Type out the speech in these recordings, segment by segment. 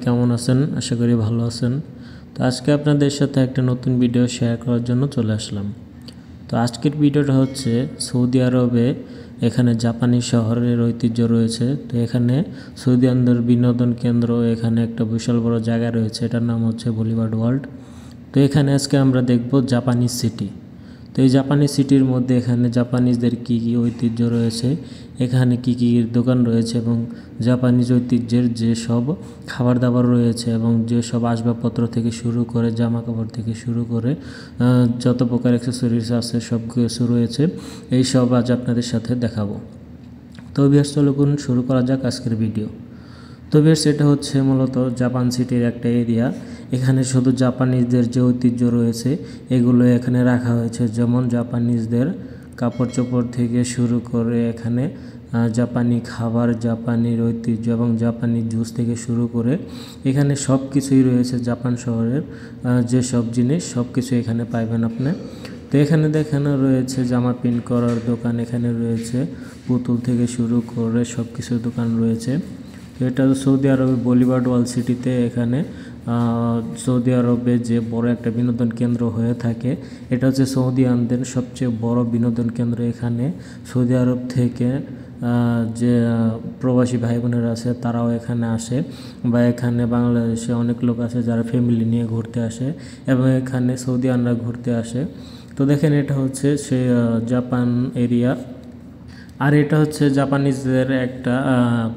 কেমন আছেন? আশা করি ভালো আছেন। তো আজকে আপনাদের সাথে একটা নতুন ভিডিও শেয়ার করার জন্য চলে আসলাম। তো আজকের ভিডিওটা হচ্ছে সৌদি আরবে এখানে জাপানি শহরের ঐতিহ্য রয়েছে। তো এখানে সৌদিয়ানদের বিনোদন কেন্দ্র, এখানে একটা বিশাল বড় জায়গা রয়েছে, এটার নাম হচ্ছে বলিউড ওয়ার্ল্ড। তো এখানে আজকে আমরা দেখব জাপানিজ সিটি। তো এই জাপানিজ সিটির মধ্যে এখানে জাপানিজদের কী কী ঐতিহ্য রয়েছে, এখানে কি কি দোকান রয়েছে এবং জাপানিজ ঐতিহ্যের যেসব খাবার দাবার রয়েছে এবং যেসব আসবাবপত্র থেকে শুরু করে জামা কাপড় থেকে শুরু করে যত প্রকার অ্যাক্সেসরিজ আছে সব কিছু রয়েছে, এই সব আজ আপনাদের সাথে দেখাবো। তো ভিউয়ার্স চলুন শুরু করা যাক আজকের ভিডিও। তো ভিউয়ার্স এটা হচ্ছে মূলত জাপান সিটির একটা এরিয়া। এখানে শুধু জাপানিজদের যে ঐতিহ্য রয়েছে এগুলো এখানে রাখা হয়েছে, যেমন জাপানিজদের কাপড় চোপড় থেকে শুরু করে এখানে জাপানি খাবার, জাপানির ঐতিহ্য এবং জাপানি জুস থেকে শুরু করে এখানে সব কিছুই রয়েছে। জাপান শহরের যেসব জিনিস সব কিছু এখানে পাইবেন আপনি। তো এখানে দেখানো রয়েছে জামা প্রিন্ট করার দোকান, এখানে রয়েছে পুতুল থেকে শুরু করে সব কিছুর দোকান রয়েছে। এটা সৌদি আরবে বলিউড ওয়ার্ল্ড সিটিতে, এখানে সৌদি আরবে যে বড় একটা বিনোদন কেন্দ্র হয়ে থাকে, এটা হচ্ছে সৌদিয়ানদের সবচেয়ে বড় বিনোদন কেন্দ্র। এখানে সৌদি আরব থেকে যে প্রবাসী ভাই বোনেরা আছে তারাও এখানে আসে, বা এখানে বাংলাদেশে অনেক লোক আছে যারা ফ্যামিলি নিয়ে ঘুরতে আসে এবং এখানে সৌদিয়ানরা ঘুরতে আসে। তো দেখেন এটা হচ্ছে সে জাপান এরিয়া, আর এটা হচ্ছে জাপানিজদের একটা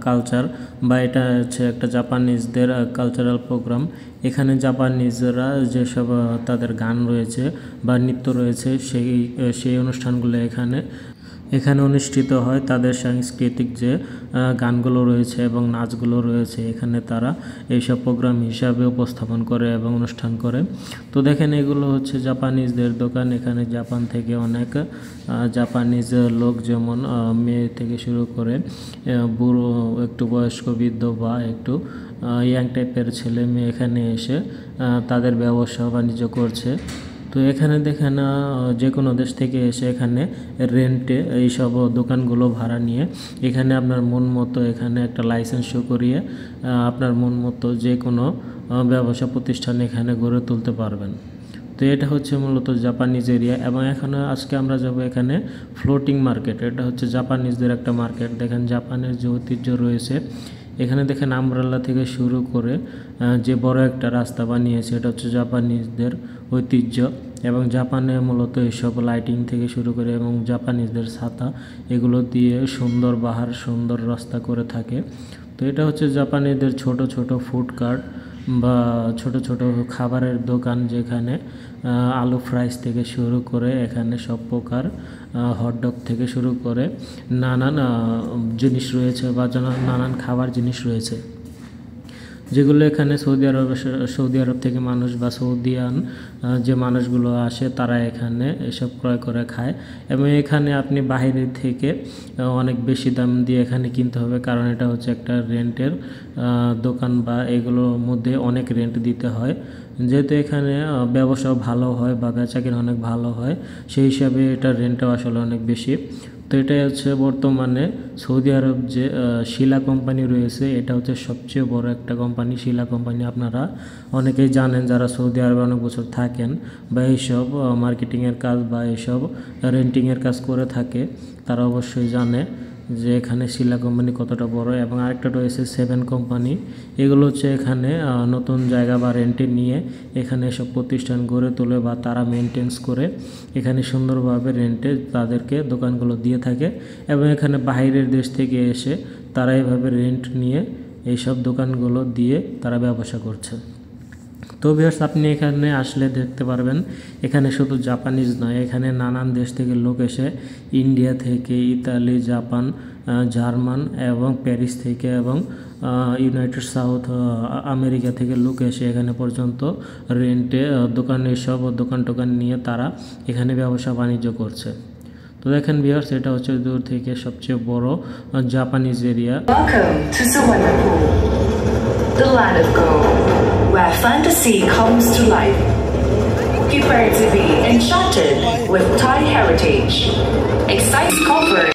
কালচার, বা এটা হচ্ছে একটা জাপানিজদের কালচারাল প্রোগ্রাম। এখানে জাপানিজরা যেসব তাদের গান রয়েছে বা নৃত্য রয়েছে সেই অনুষ্ঠানগুলো এখানে অনুষ্ঠিত হয়। তাদের সাংস্কৃতিক যে গানগুলো রয়েছে এবং নাচগুলো রয়েছে এখানে তারা এইসব প্রোগ্রাম হিসাবে উপস্থাপন করে এবং অনুষ্ঠান করে। তো দেখেন এগুলো হচ্ছে জাপানিজদের দোকান। এখানে জাপান থেকে অনেক জাপানিজ লোক, যেমন মেয়ে থেকে শুরু করে বুড়ো, একটু বয়স্ক, বৃদ্ধ বা একটু ইয়াং টাইপের ছেলে মেয়ে এখানে এসে তাদের ব্যবসা বাণিজ্য করছে। তো এখানে দেখেন যে কোনো দেশ থেকে এসে এখানে রেন্টে এইসব দোকানগুলো ভাড়া নিয়ে এখানে আপনার মন মতো এখানে একটা লাইসেন্স শো করিয়ে আপনার মন মতো যে কোনো ব্যবসা প্রতিষ্ঠান এখানে গড়ে তুলতে পারবেন। তো এটা হচ্ছে মূলত জাপানিজ এরিয়া। এবং এখানে আজকে আমরা যাব এখানে ফ্লোটিং মার্কেট। এটা হচ্ছে জাপানিজদের একটা মার্কেট। দেখেন জাপানের যে ঐতিহ্য রয়েছে, এখানে দেখেন আমব্রেলা থেকে শুরু করে যে বড় একটা রাস্তা বানিয়েছে, এটা হচ্ছে জাপানিজদের ঐতিহ্য। এবং জাপানে মূলত এইসব লাইটিং থেকে শুরু করে এবং জাপানিজদের ছাতা, এগুলো দিয়ে সুন্দর বাহার, সুন্দর রাস্তা করে থাকে। তো এটা হচ্ছে জাপানিদের ছোট ছোট ফুড কার্ট বা ছোট ছোট খাবারের দোকান, যেখানে আলু ফ্রাইস থেকে শুরু করে এখানে সব প্রকার হটডগ থেকে শুরু করে নানান জিনিস রয়েছে বা নানান খাবার জিনিস রয়েছে, যেগুলো এখানে সৌদি আরব থেকে মানুষ বা সৌদিয়ান যে মানুষগুলো আসে তারা এখানে এসব ক্রয় করে খায়। এবং এখানে আপনি বাইরে থেকে অনেক বেশি দাম দিয়ে এখানে কিনতে হবে, কারণ এটা হচ্ছে একটা রেন্টের দোকান, বা এগুলোর মধ্যে অনেক রেন্ট দিতে হয়। যেহেতু এখানে ব্যবসাও ভালো হয় বা বেচাকেনা অনেক ভালো হয়, সেই হিসাবে এটা রেন্টও আসলে অনেক বেশি। তো এটাই হচ্ছে বর্তমানে সৌদি আরব যে শিলা কোম্পানি রয়েছে, এটা হচ্ছে সবচেয়ে বড় একটা কোম্পানি। শিলা কোম্পানি আপনারা অনেকেই জানেন যারা সৌদি আরবে অনেক বছর থাকেন বা এইসব মার্কেটিংয়ের কাজ বা এইসব রেন্টিংয়ের কাজ করে থাকে, তারা অবশ্যই জানে যে এখানে শিলা কোম্পানি কতটা বড়। এবং আরেকটা রয়েছে সেভেন কোম্পানি। এগুলো হচ্ছে এখানে নতুন জায়গা বা রেন্টে নিয়ে এখানে সব প্রতিষ্ঠান গড়ে তোলে বা তারা মেনটেন্স করে এখানে সুন্দরভাবে রেন্টে তাদেরকে দোকানগুলো দিয়ে থাকে। এবং এখানে বাইরের দেশ থেকে এসে তারা এভাবে রেন্ট নিয়ে এইসব দোকানগুলো দিয়ে তারা ব্যবসা করছে। তো ভিউয়ার্স আপনি এখানে আসলে দেখতে পারবেন এখানে শুধু জাপানিজ নয়, এখানে নানান দেশ থেকে লোক এসে, ইন্ডিয়া থেকে, ইতালি, জাপান, জার্মান এবং প্যারিস থেকে এবং ইউনাইটেড সাউথ আমেরিকা থেকে লোক এসে এখানে পর্যন্ত রেন্টে সব দোকান টোকান নিয়ে তারা এখানে ব্যবসা বাণিজ্য করছে। তো দেখেন ভিউয়ার্স এটা হচ্ছে দূর থেকে সবচেয়ে বড় Japanese area. The land of gold, where fantasy comes to life. Prepare to be enchanted with Thai heritage. Excites comfort.